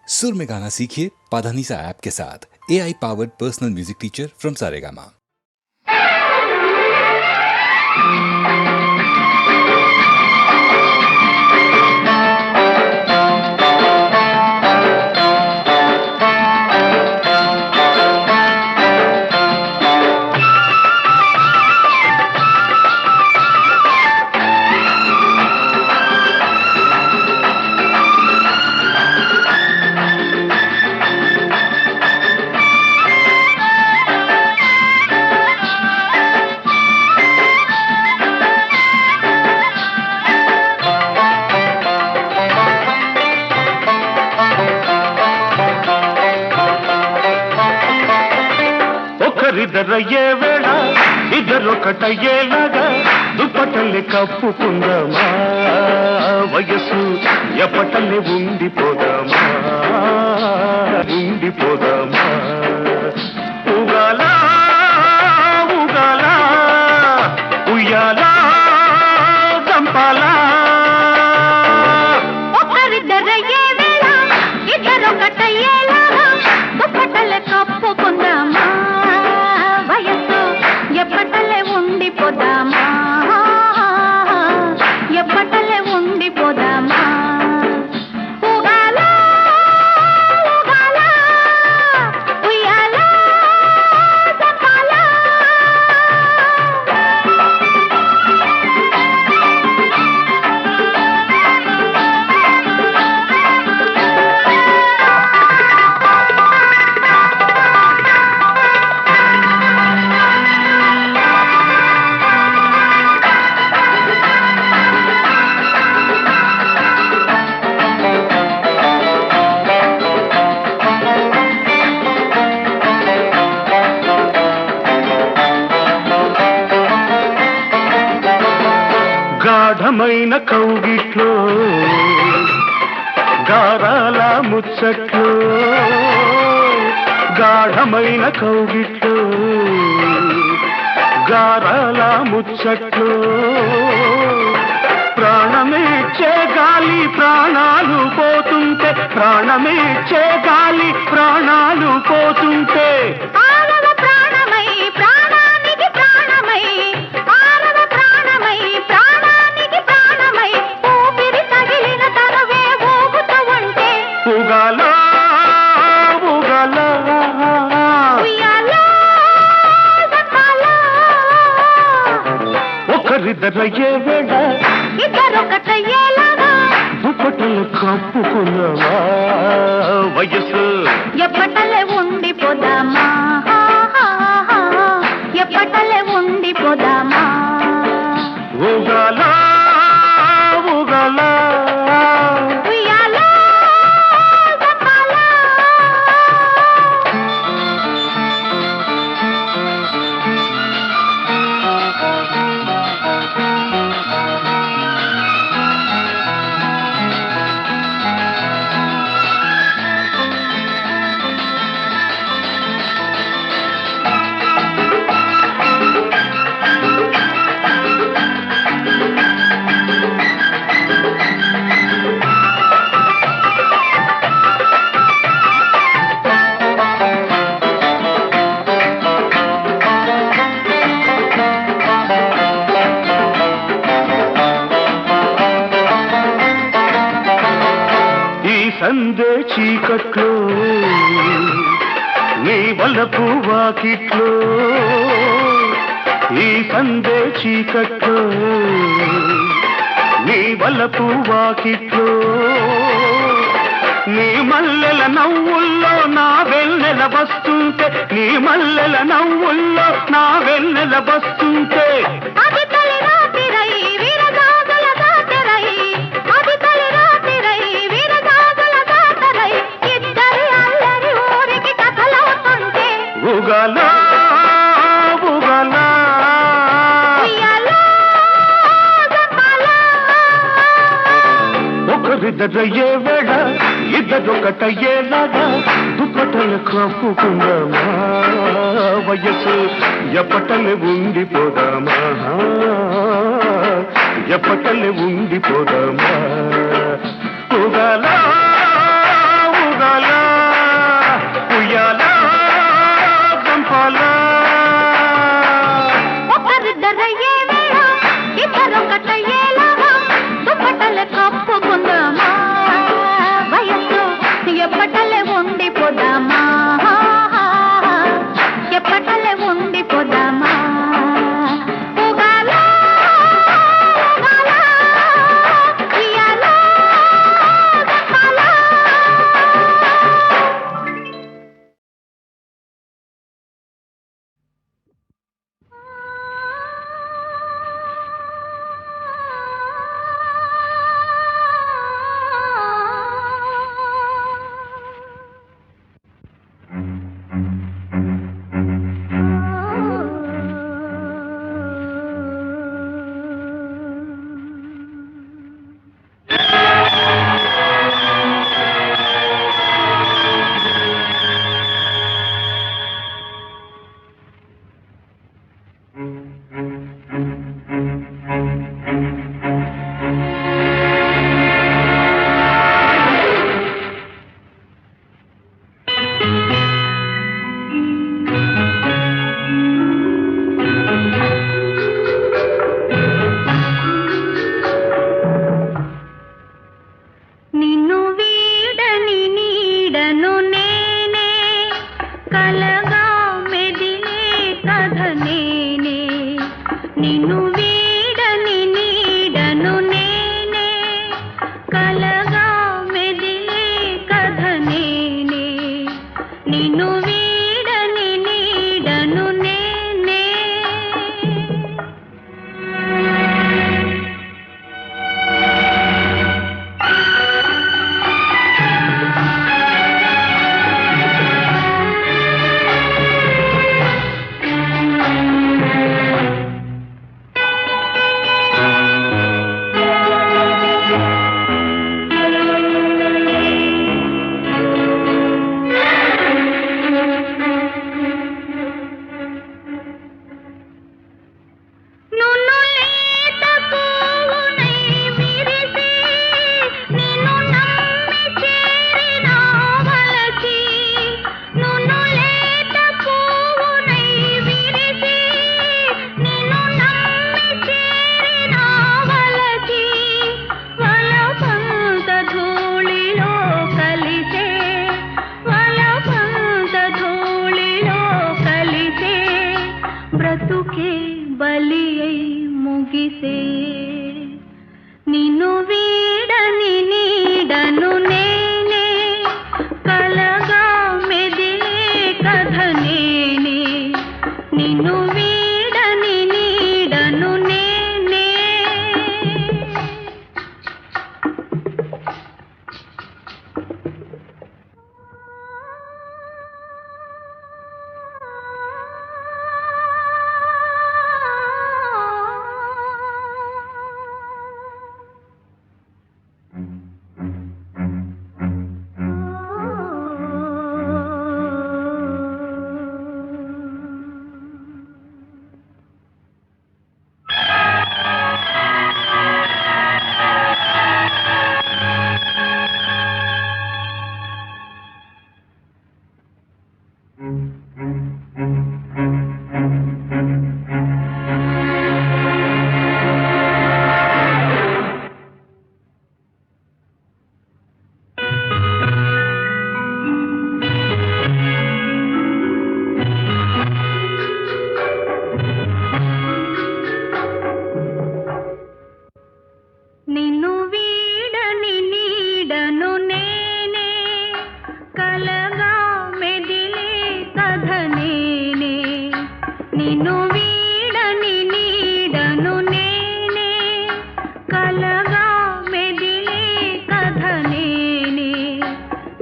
सुर में गाना सीखिए पाधानीसा ऐप के साथ। AI powered personal music teacher from Saregama. ఒకరిద్దరయ్యే వేళ ఇద్దరొకటయ్యేలాగా దుప్పటల్ని కప్పుకుందామా, వయసు ఎప్పటల్ని ఉండిపోదామా ఉండిపోదామా. ఊగాలా ఊగాలా ఉయ్యాలా చంపాలా. ఒకరిద్దరయ్యే వేళ ఇద్దరొకటయ్యేలాగా దుప్పటల్ని కప్పుకుందామా, వయసు ఎప్పటలే ఉండిపోదామా ఎప్పటలే ఉండిపోదామా. ఊగాలా ఊగాలా ఉయ్యాలా చంపాలా. గాఢమైన కౌగిట్లో గారాల ముచ్చట్లో, గాఢమైన కౌగిట్లో గారాల ముచ్చట్లో, ప్రాణమిచ్చే గాలి ప్రాణాలు పోతుంటే, ప్రాణమిచ్చే గాలి ప్రాణాలు పోతుంటే. ఆరవ ప్రాణమై ప్రాణానికి ప్రాణమై, ఆరవ ప్రాణమై ప్రాణానికి ప్రాణమై, ఊపిరి తగిలిన తనవే ఊగుతూ ఉంటే. ఊగాలా ఊగాలా ఉయ్యాలా చంపాలా. ఒకరిద్దరయ్యే వేళ ఇద్దరొకటయ్యేలాగా దుప్పటలు కప్పుకున్నావా, వయసు ఎప్పటలే ఉండిపోదామా ఎప్పటలే ఉండిపోదామా. ఊగాలా ఊగాలా ఉయ్యాలా చంపాలా. సందే చీకట్లో నీ వలపు వాకిట్లో, ఈ సందే చీకట్లో నీ వలపు వాకిట్లో, నీ మల్లెల నవ్వుల్లో నా వెన్నెల వస్తుంటే, నీ మల్లెల నవ్వుల్లో నా వెన్నెల వస్తుంటే. అది తొలి రాత్రిరై వీరగాథల దాటరై, అది తొలి రాత్రిరై వీరగాథల దాటరై, ఇద్దరి అల్లరి ఊరికి కథలవుతుంటే. ఊగాలా ఊగాలా ఉయ్యాలా చంపాలా. ఒకరిద్దరయ్యే వేళ ఇద్దరొకటయ్యేలాగా దుప్పటలు కప్పుకుందామా, వయసు ఎప్పటలే ఉండిపోదామా ఎప్పటలే ఉండిపోదామా. ఊగాలా ఊగాలా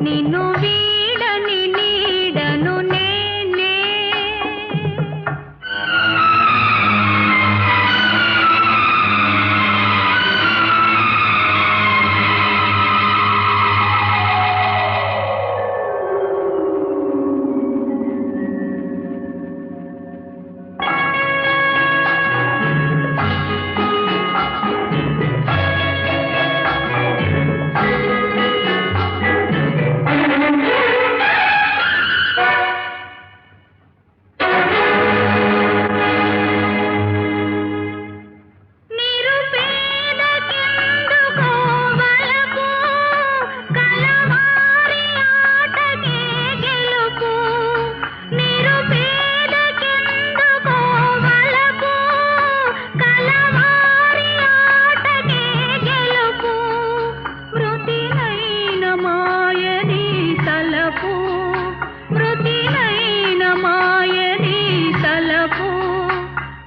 నిన్ను వీడని నీడను నేనే.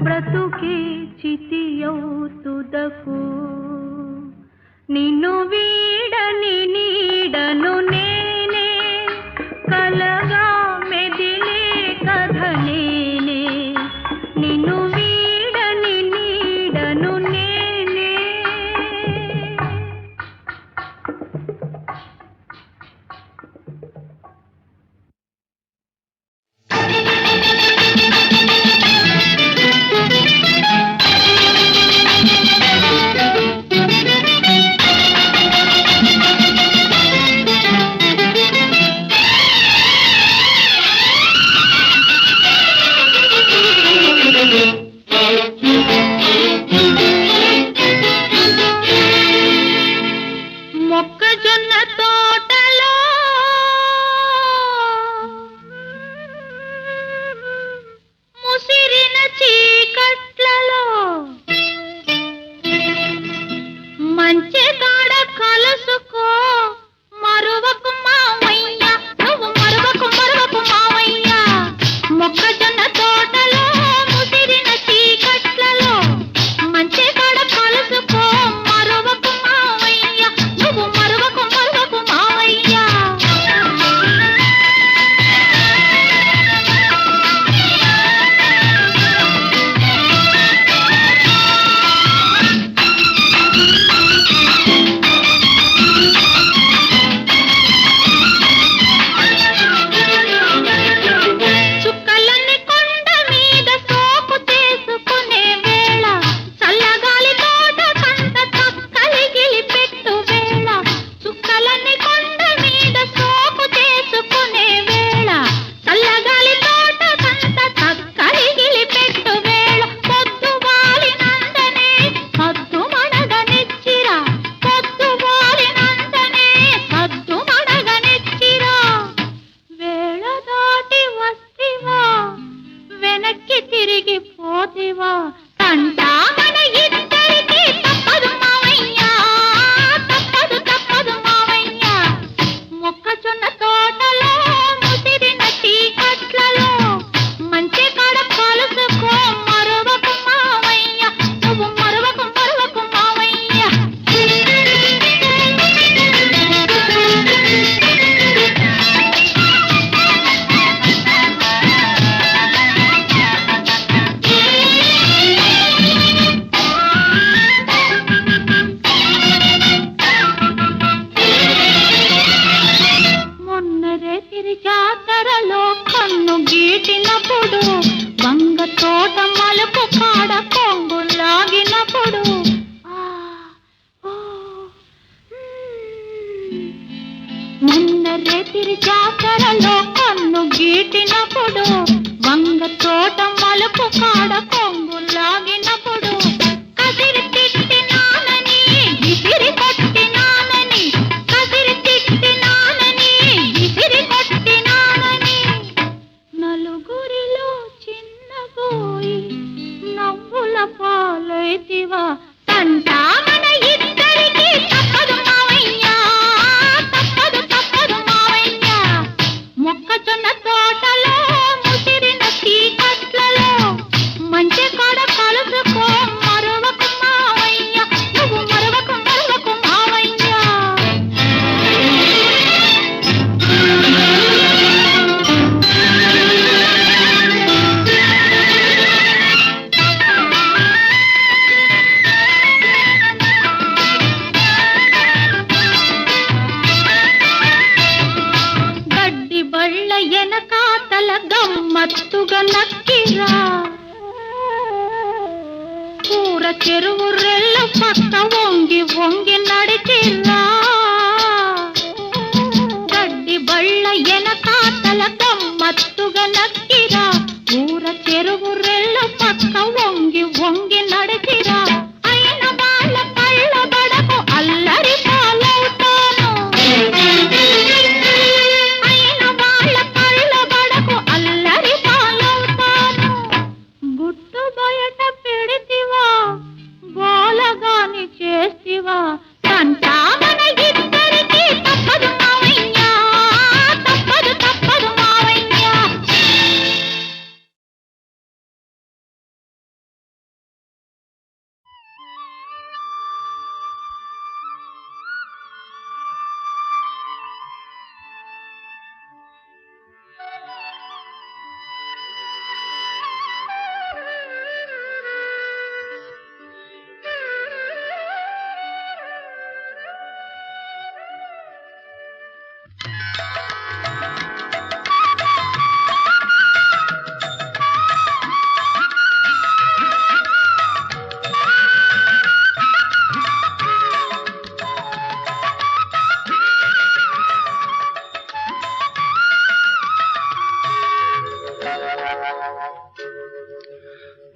బ్రతుకే చితియౌతుదకు నిన్ను వీడని నీడను నేనే. కలగా మెదిలే కథ నేనే. నిన్ను వీడని నీడను నేనే. మొక్కజొన్న తోటలో ముసిరిన చీకట్లలో మంచి కాడ కలుసుకో మరువకు మావయ్య, నువ్వు మరువకు మరువకు మావయ్య. మొక్కజొన్న తోటలో ముసిరిన చీకట్లలో మంచి కాడ కలుసుకో మరువకు మావయ్య, నువ్వు మరువకు మరువకు మావయ్య. చుక్కలన్నీ కొండ మీద సోపు చేసుకునే వేళ, చల్లగాలి తోట కంట తక్కలిగిలి పెట్టు వేళ. చుక్కలన్నీ కొండ మీద సోపు చేసుకునే వేళ, చల్లగాలి తోట కంట తక్కలిగిలి పెట్టు వేళ. పొద్దు వాలినందనే సద్దు మణగనెచ్చిరా, పొద్దు వాలినందనే సద్దు మణగనెచ్చిరా. వేళ దాటి వస్తివా, వెనక్కి తిరిగి పోతివా, తంటా మన ఇద్దరికి తప్పదు మావయ్య, తప్పదు తప్పదు మావయ్య. మొక్కజొన్న తోటలో ముసిరిన చీకట్లలో మంచి కాడ కలుసుకో మరువకు మావయ్య, నువ్వు మరువకు మరువకు మావయ్య. మొన్నరే తిరి జాతరలో కన్ను గీటినప్పుడు, వంగ తోట మలుపు కాడ కొంగు లాగినప్పుడు, మొన్నరే తిరి జాతరలో కన్ను గీటినప్పుడు, వంగ తోట మలుపు కాడ కొంగు లాగినప్పుడు, కసిరి తిట్టినానని విసిరి కొట్టినానని, కసిరి తిట్టినానని విసిరి కొట్టినానని, నలుగురిలో చిన్నబోయి నవ్వుల పాలైతివా, తంటా మన ఇద్దరికి తప్పదు మావయ్య, తప్పదు తప్పదు మావయ్య. మొక్కజొన్న తోటలో ముసిరిన చీకట్లలో మంచి కాడ కలుసుకో ఎనకాతల గమ్మత్తుగా నక్కిరా కూర చెరువు రెల్ల పక్క వంగి వంగి నడిచిరా గడ్డి బళ్ళ ఎనకాతల గమ్మత్తుగా నక్కిరా కూర చెరువు రెల్ల పక్క వంగి వంగి నడిచిరా అయిన వాళ్ళ కళ్ళ బడకు అల్లరి పాలవుతాను అయిన వాళ్ళ కళ్ళ బడకు అల్లరి పాలవుతాను గుట్టు బయట పెడితివా గోలగాని చేస్తివా సంతామన ఇద్దరికి తప్పదు మావయ్యా తప్పదు తప్పదు మావయ్యా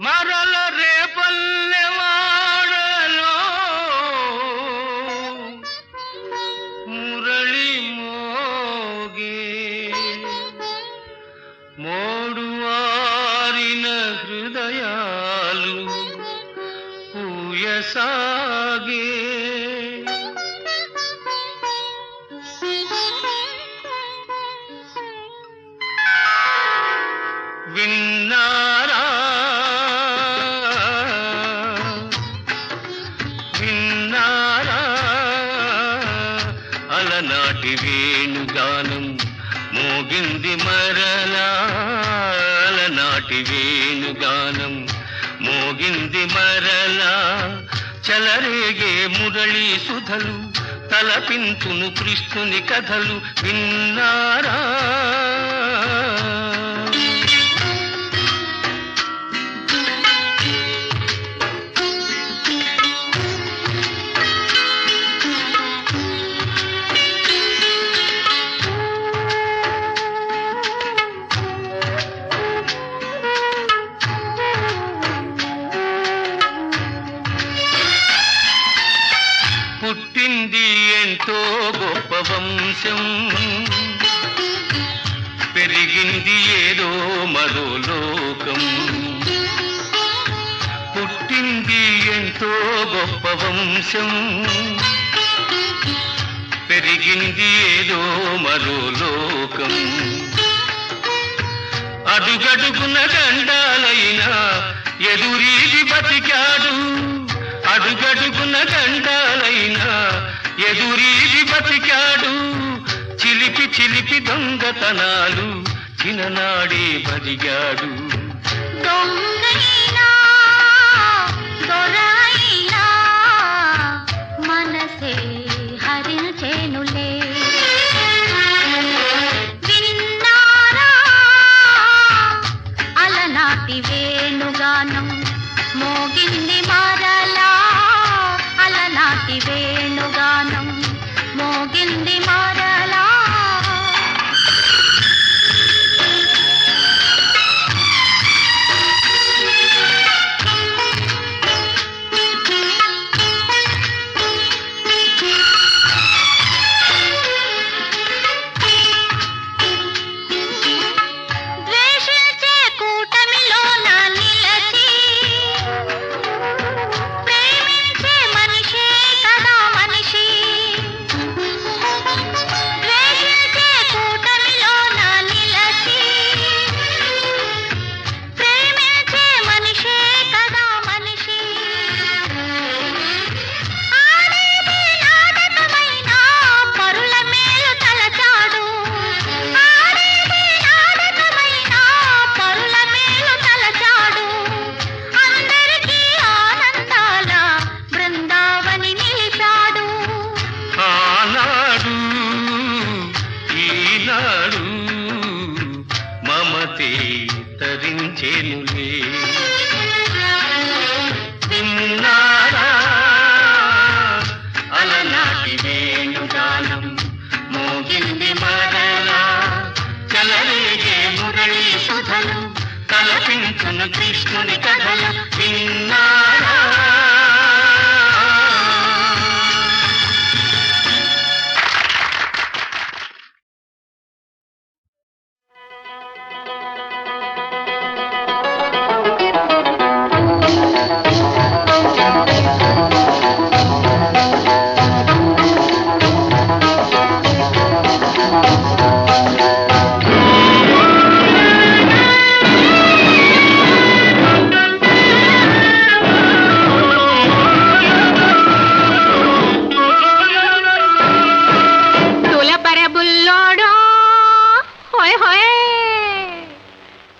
మరల రేపల్లె వాడలో మురళి మోగే మోడు వారిన హృదయాలు పూయసాగే విన్నారా విన్నారా అలనాటి వేణుగానం మోగింది మరలా అలనాటి వేణుగానం మోగింది మరలా చలరేగే మురళీ సుధలు తలపించును కృష్ణుని కథలు విన్నారా పుట్టింది ఎంతో గొప్ప వంశం పెరిగింది ఏదో మరో లోకం పుట్టింది ఎంతో గొప్ప వంశం పెరిగింది ఏదో మరో లోకం అడుగడుగున గండాలైనా ఎదురీది బతికాడు అడుగడుగున గండాలైనా ఎదురీది బతికాడు చిలిపి చిలిపి దొంగతనాలు చిన్ననాడే బదిగాడు దొంగైనా దొరైనా మనసే హరించేనులే విన్నారా అలనాటి వేణుగానం మోగింది మరలా అలనాటి వేణుగానం మోగింది మరలా ద్వేషించే కూటమిలోన నిలచి ప్రేమించే మనిషే కదా మనిషి ద్వేషించే కూటమిలోన నిలచి ప్రేమించే మనిషే కదా మనిషి ఆడేది నాటకమైన పరుల మేలు తలచాడు ఆడేది నాటకమైన పరుల మేలు తలచాడు అందరికీ ఆనందాల బృందావని నిలిపాడు ఆనాడు ఈనాడు మనసే తరించేనులే. విన్నారా అలనాటి వేణుగానం మోగింది మరలా, చలరేగే మురళీ సుధలు తలపించును కృష్ణుని కథలు. విన్నారా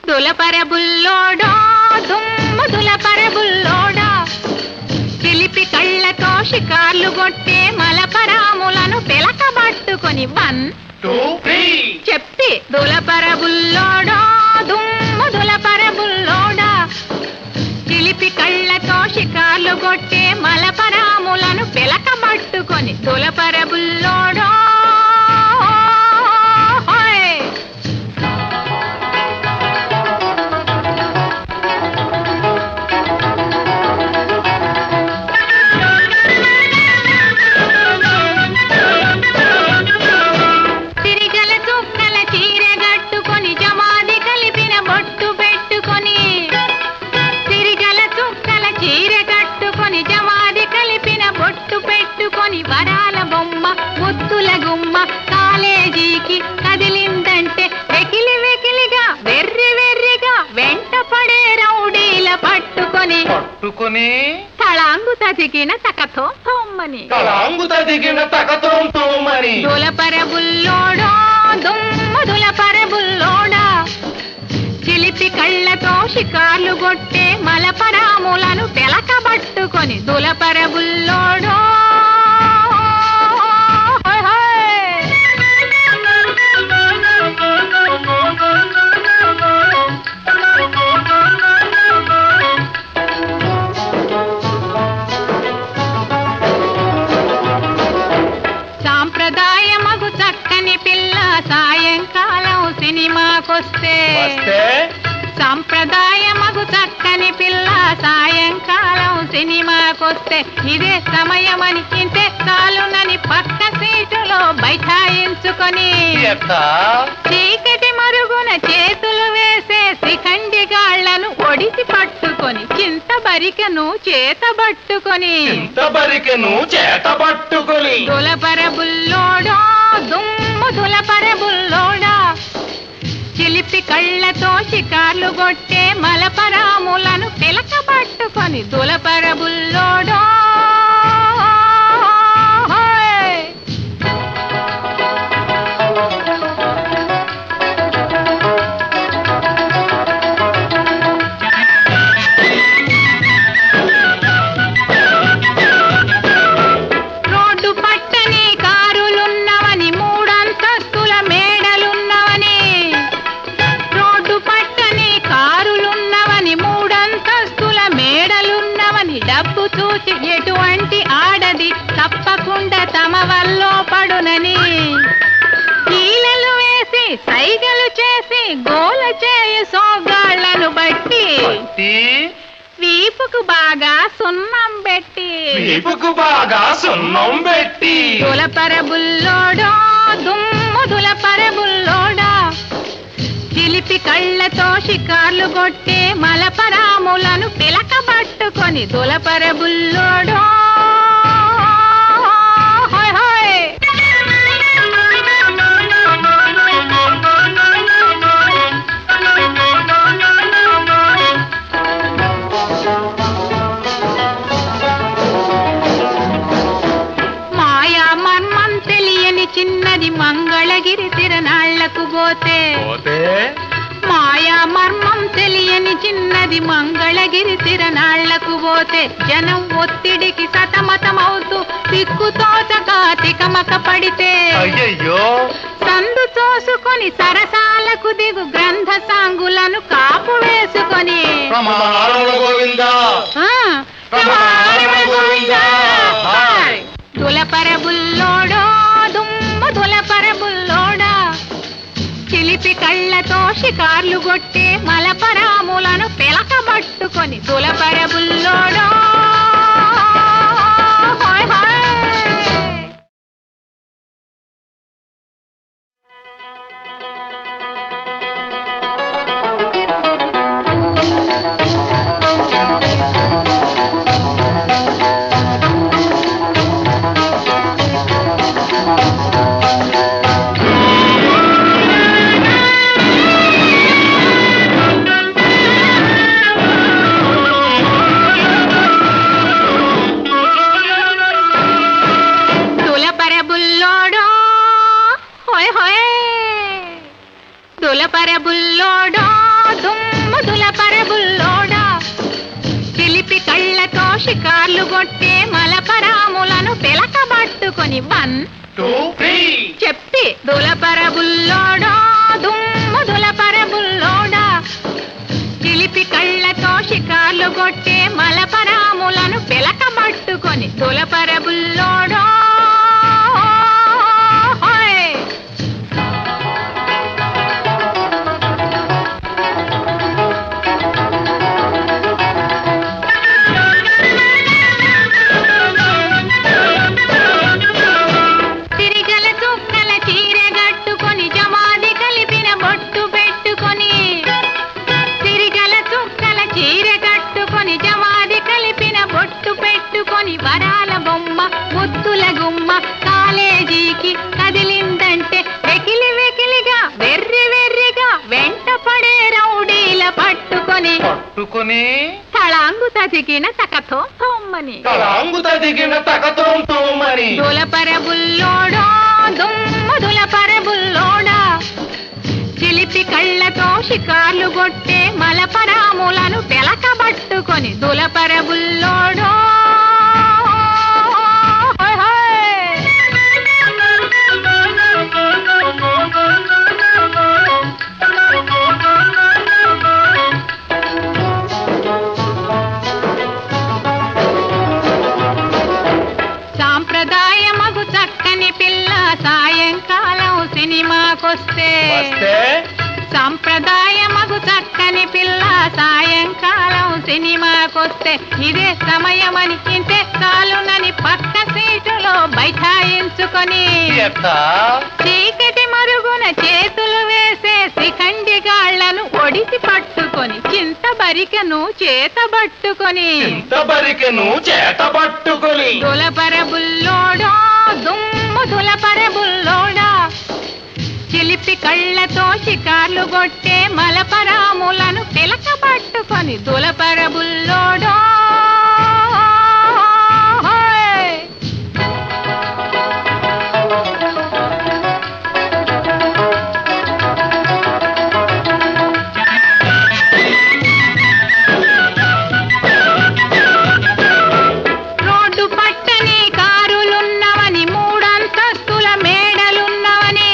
దులపరబుల్లోడా దుమ్ము దులపరబుల్లోడా, చిలిపి కళ్ళతో షికార్లు కొట్టే మలపరాములను పిలకబట్టుకొని 1 2 3 చెప్పి దులపరబుల్లోడా దుమ్ము దులపరబుల్లోడా, చిలిపి కళ్ళతో షికార్లు కొట్టే మలపరాములను పిలకబట్టుకొని దులపరబుల్లోడా. వరాల బొమ్మ ముద్దుల గుమ్మ కాలేజీకి కదిలిందంటే వెకిలి వెకిలిగా వెర్రి వెర్రిగా వెంట పడే రౌడీల పట్టుకొని తళాంగు తదిగిన తకతోమని దులపరబుల్లోడా దుమ్మ దులపరబుల్లోడా, చిలిపి కళ్ళతో షికార్లు కొట్టే మలపరాములను పిలకబట్టుకొని దులపరబుల్లోడా. సాంప్రదాయమగు చక్కని పిల్ల సాయంకాలం సినిమాకొస్తే, సంప్రదాయమగు చక్కని పిల్ల సాయంకాలం సినిమాకొస్తే ఇదే సమయమని ఇంతే చాలునని పక్క సీటులో బైఠాయించుకొని చీకటి మరుగున చేతులు వేసే శిఖండి గాళ్లను ఒడిసి పట్టుకొని చింతబరికను చేతబట్టుకొని దులపరబుల్లోడా దుమ్ము దులపరబుల్లోడా, చిలిపి కళ్ళతో షికార్లు కొట్టే మలపరాములను పిలకబట్టుకొని దులపరబుల్లోడా. ఎటువంటి ఆడది తప్పకుండా తమ వల్లో పడునని కీలలు వేసి సైగలు చేసి గోల చేయు సోగాళ్లను బట్టి వీపుకు బాగా సున్నం పెట్టి దులపరబుల్లోడా దుమ్ము దులపరబుల్లోడా, చిలిపి కళ్ళతో షికార్లు కొట్టే మలపరాములను పిలకబట్టుకొని దులపరబుల్లోడా. మాయా మర్మం తెలియని చిన్నది మంగళగిరి తిరణాళ్లకు పోతే, మాయా మర్మం తెలియని చిన్నది మంగళగిరి తిరణాళ్లకు పోతే జనం ఒత్తిడికి సతమతమవుతూ దిక్కుతోచక తికమక పడితే అయ్యయ్యో సందు తోసుకొని సరసాలకు దిగు గ్రంథ సాంగులను కాపు వేసుకొని ప్రమాణముల గోవిందా ఆ, ప్రమాణముల గోవిందా హాయ్. దులపరబుల్లోడో దుమ్మ దులపరబుల్లోడా చిలిపి కళ్ళతో షికార్లు కొట్టే మలపరాములను పిలకబట్టుకొని దులపరబుల్లోడో హాయ్ హాయ్. దులపరబుల్లోడో హోయ్ హోయ్ దులపరబుల్లోడో దుమ్మ దులపరబుల్లోడా చిలిపి కళ్ళతో షికార్లు కొట్టే మలపరాములను పిలకబట్టుకొని 1 2 3 చెప్పి దులపరబుల్లోడో దుమ్మ దులపరబుల్లోడా చిలిపి కళ్ళతో షికార్లు కొట్టే మలపరాములను పిలకబట్టుకొని దులపరబుల్లోడో హాయ్. తిరిగల చుక్కల చీర కట్టుకొని జమాది కలిపిన బొట్టు పెట్టుకొని తిరిగల చుక్కల చీర కట్టుకొని జమాది కలిపిన బొట్టు పెట్టుకొని వరాల బొమ్మ ముద్దుల గుమ్మ కాలేజీకి కదిలిందంటే వెకిలి వెకిలిగా వెర్రి వెర్రిగా వెంట పడే రౌడీల పట్టుకొని పట్టుకుని తళాంగు తదిగిన తకతో తోమ్మని తలాంగు తదిగిన తకతోం తోమని దులపరబుల్లోడో దుమ్మ దులపరబుల్లోడా చిలిపి కళ్ళతో షికార్లు కొట్టే మలపరాములను పిలకబట్టుకొని దులపరబుల్లోడో హాయ్ హాయ్. సాంప్రదాయమగు చక్కని పిల్ల సాయంకాలం సినిమాకొస్తే వస్తే సంప్రదాయమగు చక్కని పిల్ల సాయంకాలం సినిమాకొస్తే ఇదే సమయమని ఇంతే చాలునని పక్క సీటులో బైఠాయించుకొని ఎత్తా చీకటి మరుగున చేతులు వేసే శిఖండి గాళ్లను ఒడిసి పట్టుకొని చింత బరికెను చేతబట్టుకొని ఇంత బరికెను చేత పట్టుకుని దులపరబుల్లోడో దుమ్మ దులపరబుల్లోడా చిలిపి కళ్ళతో షికార్లు కొట్టే మలపరాములను పిలకబట్టుకొని దులపరబుల్లోడో హాయ్. రోడ్డు పట్టని కారులున్నవని 3 అంతస్తుల మేడలున్నవని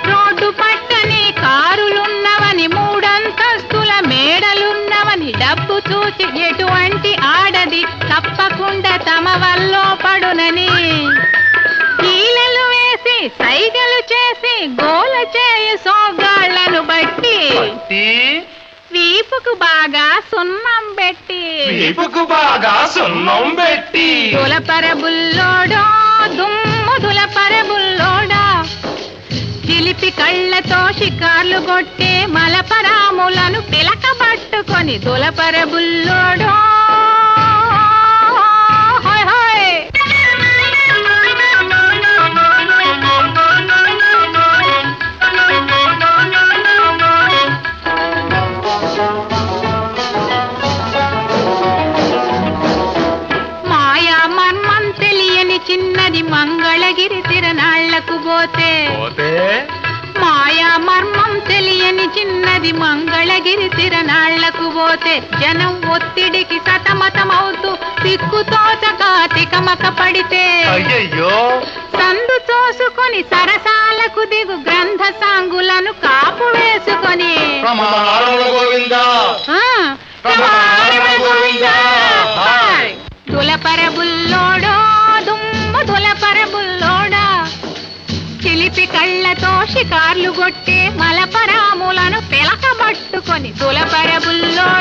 రోడ్డు పట్టని కారులున్నవని 3 అంతస్తుల మేడలున్నవని డబ్బు చూసి ఎటువంటి ఆడది తప్పకుండా తమ వల్లో పడునని ఈలలు వేసి సైగలు చేసి గోల చేయి సోగాళ్లను బట్టి వీపుకు బాగా సున్నం పెట్టి వీపుకు బాగా సున్నం పెట్టి దులపరబుల్లోడో దుమ్మ దులపరబుల్లోడా చిలిపి కళ్ళతో షికార్లు కొట్టే మలపరాములను పిలకబట్టుకొని దులపరబుల్లోడో హాయ్ హాయ్. మాయా మర్మం తెలియని చిన్నది మంగళగిరి తిరణాళ్లకు పోతే పోతే మాయా మర్మం తెలియని చిన్నది మంగళగిరి తిరణాళ్లకు పోతే జనం ఒత్తిడికి సతమతమవుతూ సిక్కుతోచక తికమక పడితే అయ్యయ్యో సందు తోసుకొని సరసాలకు దిగు గ్రంథ సాంగులను కాపు వేసుకొని రమణ గోవిందా ఆ, రమణ గోవిందా. హాయ్. దులపరబుల్లోడో దుమ్ము దులపరబుల్లోడా చిలిపి కళ్ళతో షికార్లు కొట్టే మలపరాములను పిలకబట్టుకొని దులపరబుల్లోడా